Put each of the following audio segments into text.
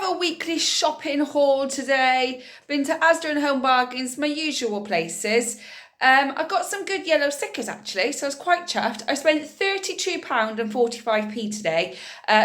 of a weekly shopping haul today. Been to Asda and Home Bargains, my usual places. I got some good yellow stickers actually, so I was quite chuffed. I spent £32.45 today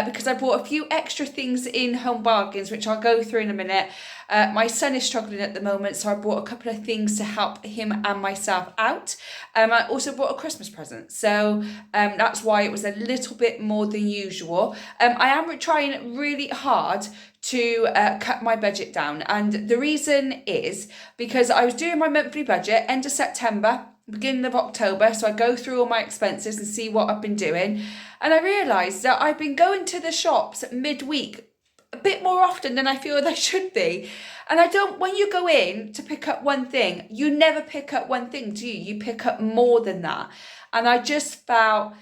because I bought a few extra things in Home Bargains, which I'll go through in a minute. My son is struggling at the moment, so I bought a couple of things to help him and myself out. I also bought a Christmas present, so that's why it was a little bit more than usual. I am trying really hard to cut my budget down, and the reason is because I was doing my monthly budget end of September, beginning of October, so I go through all my expenses and see what I've been doing, and I realised that I've been going to the shops midweek a bit more often than I feel they should be. And I don't, when you go in to pick up one thing, you never pick up one thing, do you? You pick up more than that. And I just felt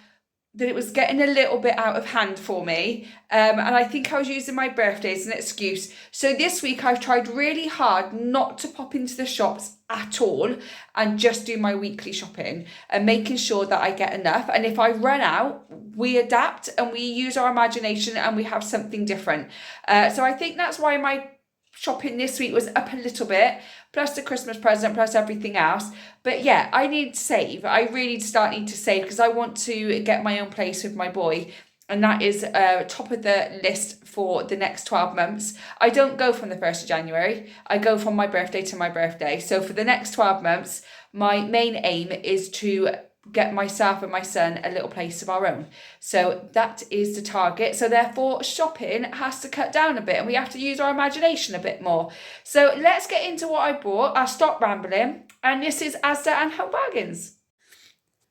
that it was getting a little bit out of hand for me. And I think I was using my birthday as an excuse. So this week I've tried really hard not to pop into the shops at all and just do my weekly shopping and making sure that I get enough. And if I run out, we adapt and we use our imagination and we have something different. So I think that's why my shopping this week was up a little bit, plus the Christmas present, plus everything else. But yeah, I need to save. I really need to save because I want to get my own place with my boy. And that is top of the list for the next 12 months. I don't go from the 1st of January. I go from my birthday to my birthday. So for the next 12 months, my main aim is to get myself and my son a little place of our own. So that is the target. So therefore shopping has to cut down a bit and we have to use our imagination a bit more. So let's get into what I bought. I'll stop rambling. And this is Asda and Home Bargains.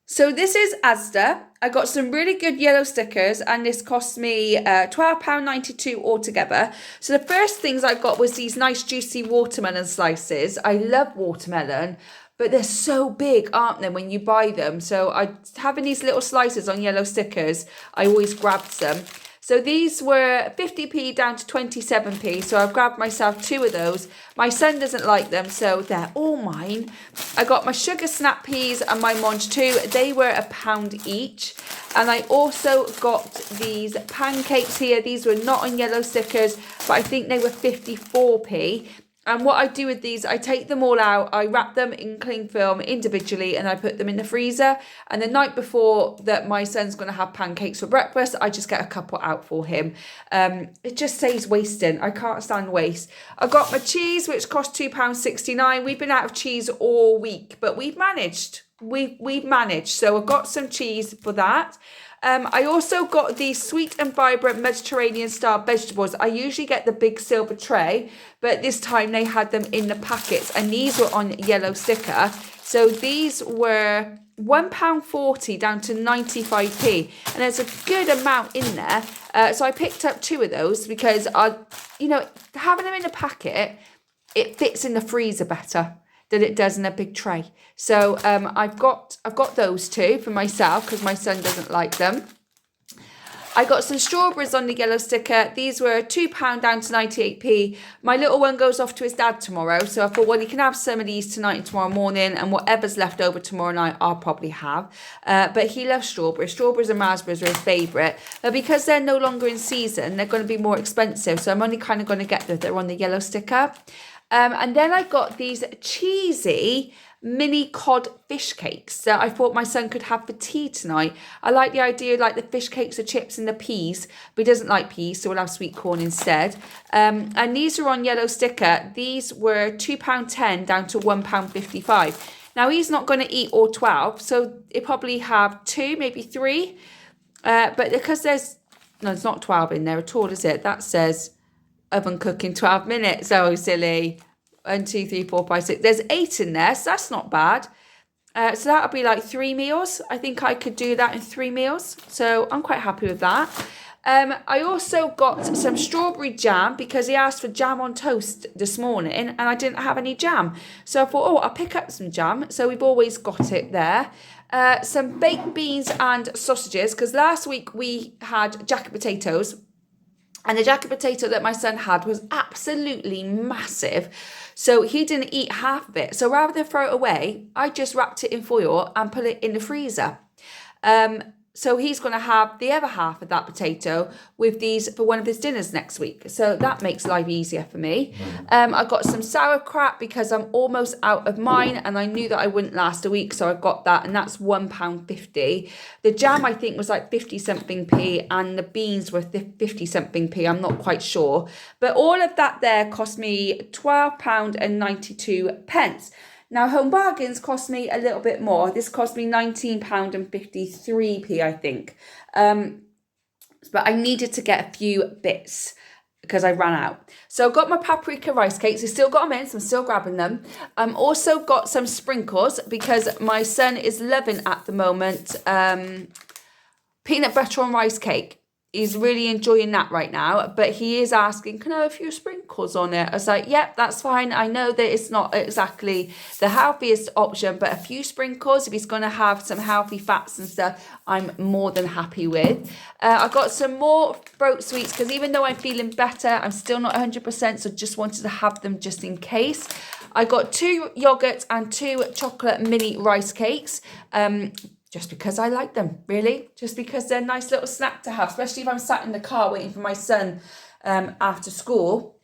So this is Asda. I got some really good yellow stickers and this cost me £12.92 altogether. So the first things I got was these nice juicy watermelon slices. I love watermelon, but they're so big, aren't they, when you buy them? So having these little slices on yellow stickers, I always grabbed some. So these were 50p down to 27p. So I've grabbed myself 2 of those. My son doesn't like them, so they're all mine. I got my sugar snap peas and my Monge too. They were £1 each. And I also got these pancakes here. These were not on yellow stickers, but I think they were 54p. And what I do with these, I take them all out, I wrap them in cling film individually and I put them in the freezer. And the night before that my son's going to have pancakes for breakfast, I just get a couple out for him. It just saves wasting. I can't stand waste. I got my cheese, which cost £2.69. We've been out of cheese all week, but we've managed. We've managed. So I got some cheese for that. I also got these sweet and vibrant Mediterranean style vegetables. I usually get the big silver tray, but this time they had them in the packets and these were on yellow sticker. So these were £1.40 down to 95p and there's a good amount in there. So I picked up 2 of those because having them in a packet, it fits in the freezer better than it does in a big tray. So I've got those 2 for myself because my son doesn't like them. I got some strawberries on the yellow sticker. These were £2 down to 98p. My little one goes off to his dad tomorrow. So I thought, well, he can have some of these tonight and tomorrow morning and whatever's left over tomorrow night, I'll probably have. But he loves strawberries. Strawberries and raspberries are his favourite. But because they're no longer in season, they're going to be more expensive. So I'm only kind of going to get them. They're on the yellow sticker. And then I got these cheesy mini cod fish cakes that I thought my son could have for tea tonight. I like the idea like the fish cakes, the chips and the peas, but he doesn't like peas, so we'll have sweet corn instead. And these are on yellow sticker. These were £2.10 down to £1.55. Now he's not going to eat all 12, so he'll probably have 2, maybe 3. But because there's 12 in there at all, is it? That says oven cooking 12 minutes. Oh, silly. 1, 2, 3, 4, 5, 6. There's 8 in there, so that's not bad. So that'll be like 3 meals. I think I could do that in 3 meals. So I'm quite happy with that. I also got some strawberry jam because he asked for jam on toast this morning and I didn't have any jam. So I thought, I'll pick up some jam. So we've always got it there. Some baked beans and sausages because last week we had jacket potatoes. And the jacket potato that my son had was absolutely massive. So he didn't eat half of it. So rather than throw it away, I just wrapped it in foil and put it in the freezer. So he's going to have the other half of that potato with these for one of his dinners next week. So that makes life easier for me. I got some sauerkraut because I'm almost out of mine and I knew that I wouldn't last a week. So I got that, and that's £1.50. The jam, I think, was like 50 something p, and the beans were 50 something p. I'm not quite sure. But all of that there cost me £12.92. Now, Home Bargains cost me a little bit more. This cost me £19.53, I think. But I needed to get a few bits because I ran out. So I've got my paprika rice cakes. I still got them in, so I'm still grabbing them. Also got some sprinkles because my son is loving at the moment peanut butter on rice cake. He's really enjoying that right now, but he is asking, can I have a few sprinkles on it? I was like, yep, that's fine. I know that it's not exactly the healthiest option, but a few sprinkles, if he's going to have some healthy fats and stuff, I'm more than happy with. I got some more throat sweets because even though I'm feeling better, I'm still not 100%, so just wanted to have them just in case. I got 2 yogurt and 2 chocolate mini rice cakes. Just because I like them, really. Just because they're a nice little snack to have, especially if I'm sat in the car waiting for my son after school.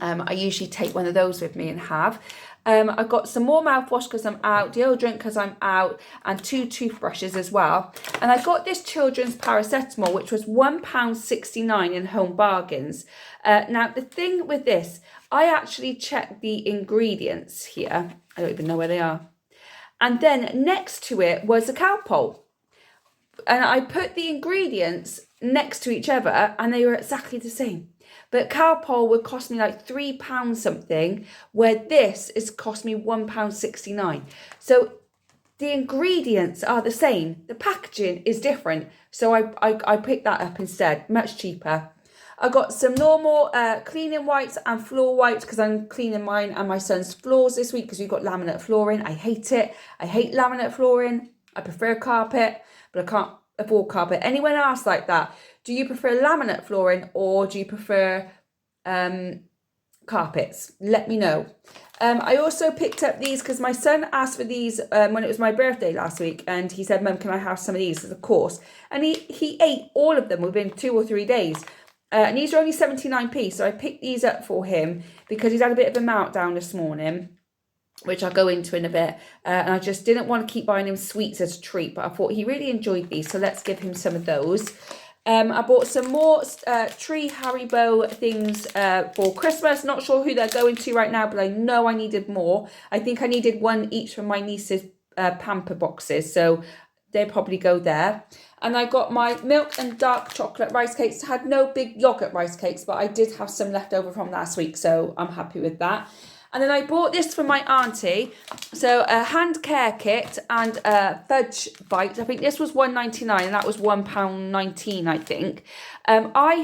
I usually take one of those with me and have. I've got some more mouthwash because I'm out, deodorant because I'm out, and 2 toothbrushes as well. And I got this children's paracetamol, which was £1.69 in Home Bargains. Now, the thing with this, I actually checked the ingredients here. I don't even know where they are. And then next to it was a Calpol. And I put the ingredients next to each other and they were exactly the same. But Calpol would cost me like £3 something, where this is cost me £1.69. So the ingredients are the same. The packaging is different. So I picked that up instead, much cheaper. I got some normal cleaning wipes and floor wipes because I'm cleaning mine and my son's floors this week because we've got laminate flooring. I hate it. I hate laminate flooring. I prefer carpet, but I can't afford carpet. Anyone else like that? Do you prefer laminate flooring or do you prefer carpets? Let me know. I also picked up these because my son asked for these when it was my birthday last week, and he said, Mum, can I have some of these? Of course. And he ate all of them within 2 or 3 days. And these are only 79p, so I picked these up for him because he's had a bit of a meltdown this morning, which I'll go into in a bit. And I just didn't want to keep buying him sweets as a treat, but I thought he really enjoyed these, so let's give him some of those. I bought some more tree Haribo things for Christmas. Not sure who they're going to right now, but I know I needed more. I think I needed one each from my niece's pamper boxes, so they'll probably go there. And I got my milk and dark chocolate rice cakes. I had no big yogurt rice cakes, but I did have some left over from last week, so I'm happy with that. And then I bought this for my auntie. So a hand care kit and fudge bites. I think this was £1.99 and that was £1.19, I think. I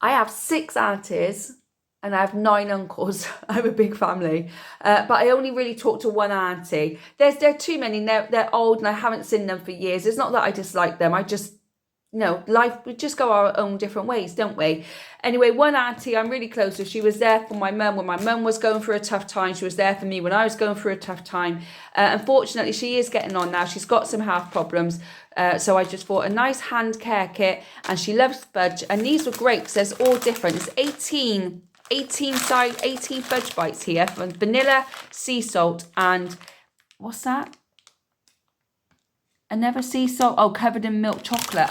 have 6 aunties and I have 9 uncles. I have a big family. But I only really talk to one auntie. There are too many. They're old and I haven't seen them for years. It's not that I dislike them. I just, life, we just go our own different ways, don't we? Anyway, one auntie I'm really close with, she was there for my mum when my mum was going through a tough time. She was there for me when I was going through a tough time. Unfortunately, she is getting on now. She's got some health problems. So I just bought a nice hand care kit and she loves fudge. And these were great because there's all different. It's 18 fudge bites here from vanilla, sea salt, and what's that? Another sea salt, covered in milk chocolate.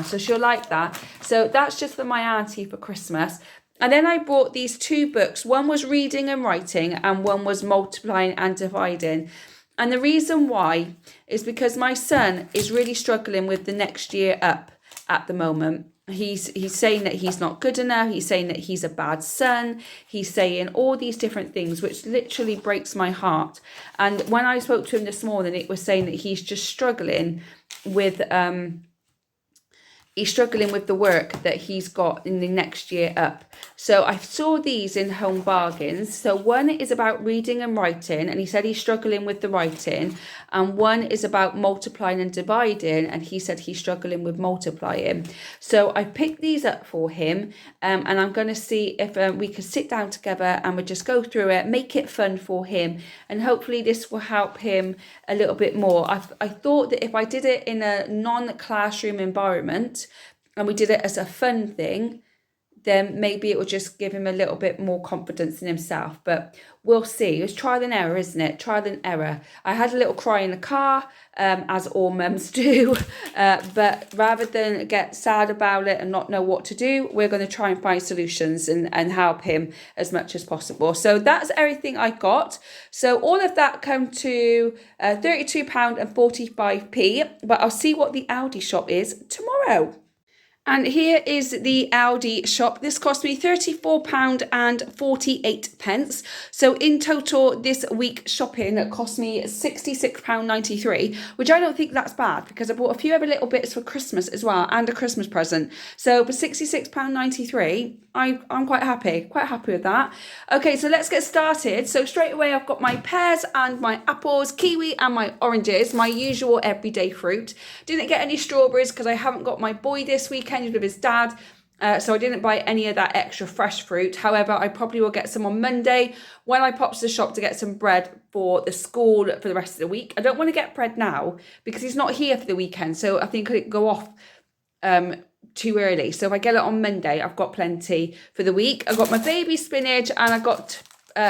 So she'll like that. So that's just for my auntie for Christmas. And then I bought these 2 books. One was reading and writing and one was multiplying and dividing. And the reason why is because my son is really struggling with the next year up at the moment. He's saying that he's not good enough. He's saying that he's a bad son. He's saying all these different things, which literally breaks my heart. And when I spoke to him this morning, it was saying that he's just struggling with the work that he's got in the next year up. So I saw these in Home Bargains. So one is about reading and writing, and he said he's struggling with the writing. And one is about multiplying and dividing, and he said he's struggling with multiplying. So I picked these up for him, and I'm going to see if we can sit down together and we'll just go through it, make it fun for him, and hopefully this will help him a little bit more. I thought that if I did it in a non-classroom environment and we did it as a fun thing, then maybe it will just give him a little bit more confidence in himself. But we'll see. It's trial and error, isn't it? Trial and error. I had a little cry in the car, as all mums do. But rather than get sad about it and not know what to do, we're going to try and find solutions and help him as much as possible. So that's everything I got. So all of that come to £32.45. But I'll see what the Aldi shop is tomorrow. And here is the Aldi shop. This cost me £34.48. So in total, this week shopping cost me £66.93, which I don't think that's bad because I bought a few other little bits for Christmas as well and a Christmas present. So for £66.93, I'm quite happy with that. Okay, so let's get started. So straight away, I've got my pears and my apples, kiwi and my oranges, my usual everyday fruit. Didn't get any strawberries because I haven't got my boy this weekend with his dad, so I didn't buy any of that extra fresh fruit. However, I probably will get some on Monday when I pop to the shop to get some bread for the school for the rest of the week. I don't want to get bread now because he's not here for the weekend, so I think it'd go off too early. So if I get it on Monday, I've got plenty for the week. I've got my baby spinach and I got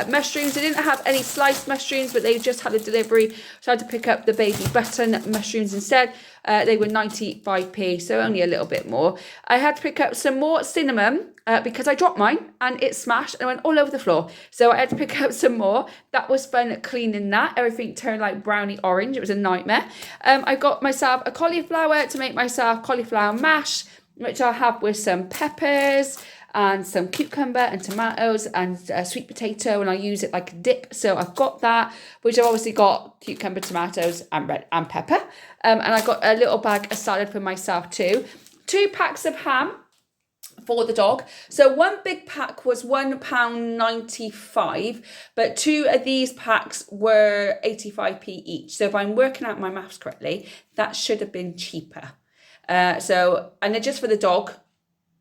mushrooms. I didn't have any sliced mushrooms, but they just had a delivery, so I had to pick up the baby button mushrooms instead. They were 95p, so only a little bit more. I had to pick up some more cinnamon because I dropped mine and it smashed and went all over the floor. So I had to pick up some more. That was fun cleaning that. Everything turned like brownie orange. It was a nightmare. I got myself a cauliflower to make myself cauliflower mash, which I'll have with some peppers and some cucumber and tomatoes and sweet potato, and I use it like a dip. So I've got that, which I've obviously got cucumber, tomatoes and red and pepper. And I got a little bag of salad for myself too. 2 packs of ham for the dog. So one big pack was £1.95, but 2 of these packs were 85p each. So if I'm working out my maths correctly, that should have been cheaper. And they're just for the dog,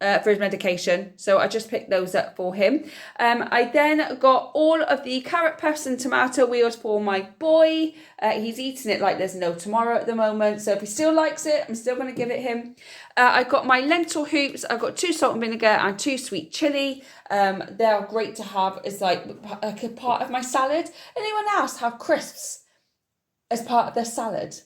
for his medication, so I just picked those up for him. I then got all of the carrot puffs and tomato wheels for my boy. He's eating it like there's no tomorrow at the moment, so if he still likes it, I'm still going to give it him. I got my lentil hoops. I've got 2 salt and vinegar and 2 sweet chili. They're great to have as like a part of my salad. Anyone else have crisps as part of their salad?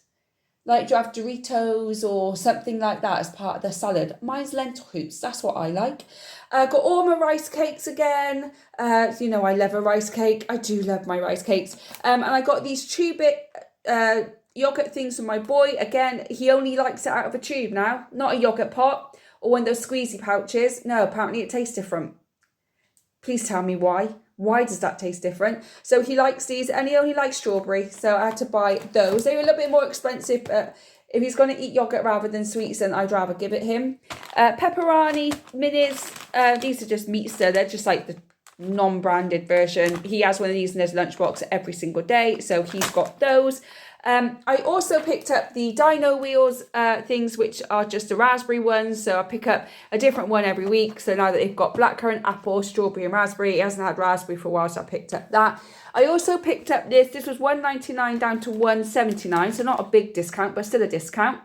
Like, do you have Doritos or something like that as part of the salad? Mine's lentil hoops. That's what I like. Got all my rice cakes again. You know, I love a rice cake. I do love my rice cakes. And I got these 2-bit yogurt things for my boy. Again, he only likes it out of a tube now. Not a yogurt pot or one of those squeezy pouches. No, apparently it tastes different. Please tell me why. Why does that taste different? So he likes these and he only likes strawberry. So I had to buy those. They were a little bit more expensive, but if he's going to eat yogurt rather than sweets, then I'd rather give it him. Pepperoni minis. These are just meat stir. They're just like the non-branded version. He has one of these in his lunchbox every single day. So he's got those. I also picked up the Dino Wheels things, which are just the raspberry ones. So I pick up a different one every week. So now that they've got blackcurrant, apple, strawberry and raspberry. He hasn't had raspberry for a while, so I picked up that. I also picked up this. This was $1.99 down to $1.79. So not a big discount, but still a discount.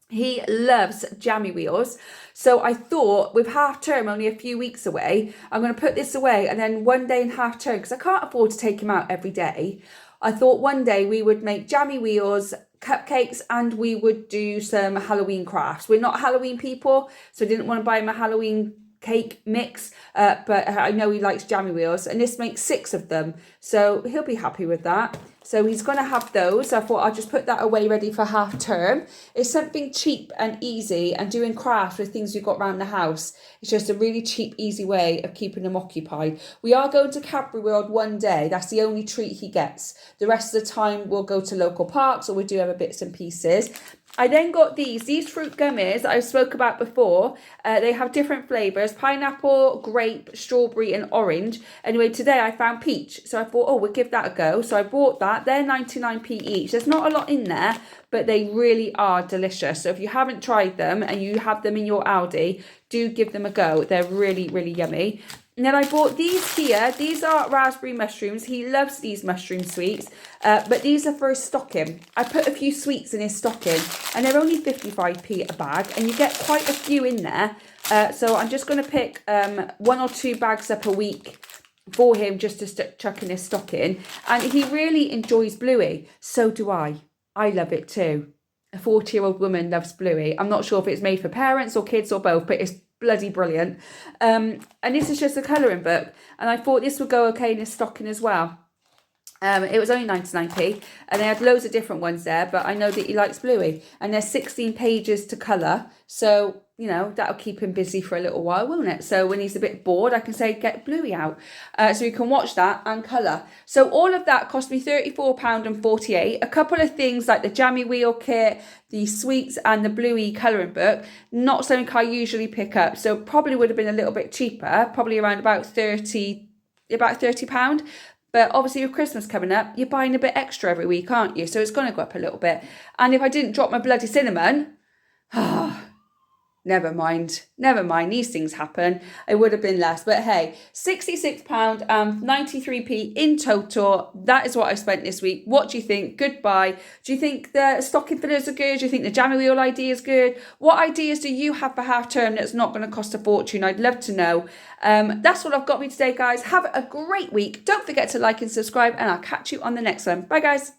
He loves jammy wheels. So I thought with half term only a few weeks away, I'm going to put this away. And then one day in half term, because I can't afford to take him out every day, I thought one day we would make jammy wheels, cupcakes, and we would do some Halloween crafts. We're not Halloween people, so I didn't want to buy him a Halloween cake mix, but I know he likes jammy wheels, and this makes 6 of them, so he'll be happy with that. So he's going to have those. I thought I'll just put that away ready for half term. It's something cheap and easy, and doing crafts with things we've got around the house. It's just a really cheap, easy way of keeping him occupied. We are going to Cadbury World one day. That's the only treat he gets. The rest of the time we'll go to local parks or we do other bits and pieces. I then got these fruit gummies that I spoke about before. They have different flavours: pineapple, grape, strawberry and orange. Anyway, today I found peach, so I thought, oh, we'll give that a go. So I bought that. They're 99p each. There's not a lot in there, but they really are delicious. So if you haven't tried them and you have them in your Aldi, do give them a go. They're really, really yummy. And then I bought these here. These are raspberry mushrooms. He loves these mushroom sweets, but these are for his stocking. I put a few sweets in his stocking, and they're only 55p a bag, and you get quite a few in there. So I'm just going to pick 1 or 2 bags up a week for him just to chuck in his stocking. And he really enjoys Bluey. So do I. I love it too. A 40-year-old woman loves Bluey. I'm not sure if it's made for parents or kids or both, but it's bloody brilliant. And this is just a colouring book, and I thought this would go okay in his stocking as well. It was only 99p, and they had loads of different ones there, but I know that he likes Bluey, and there's 16 pages to colour, so you know that'll keep him busy for a little while, won't it? So when he's a bit bored, I can say get Bluey out, so you can watch that and colour. So all of that cost me £34.48. A couple of things like the jammy wheel kit, the sweets and the Bluey colouring book, not something I usually pick up, so probably would have been a little bit cheaper, probably around about £30. But obviously with Christmas coming up, you're buying a bit extra every week, aren't you? So it's going to go up a little bit. And if I didn't drop my bloody cinnamon, never mind. Never mind. These things happen. It would have been less. But hey, £66.93 in total. That is what I spent this week. What do you think? Goodbye. Do you think the stocking fillers are good? Do you think the jammy wheel idea is good? What ideas do you have for half term that's not going to cost a fortune? I'd love to know. That's what I've got for you today, guys. Have a great week. Don't forget to like and subscribe, and I'll catch you on the next one. Bye, guys.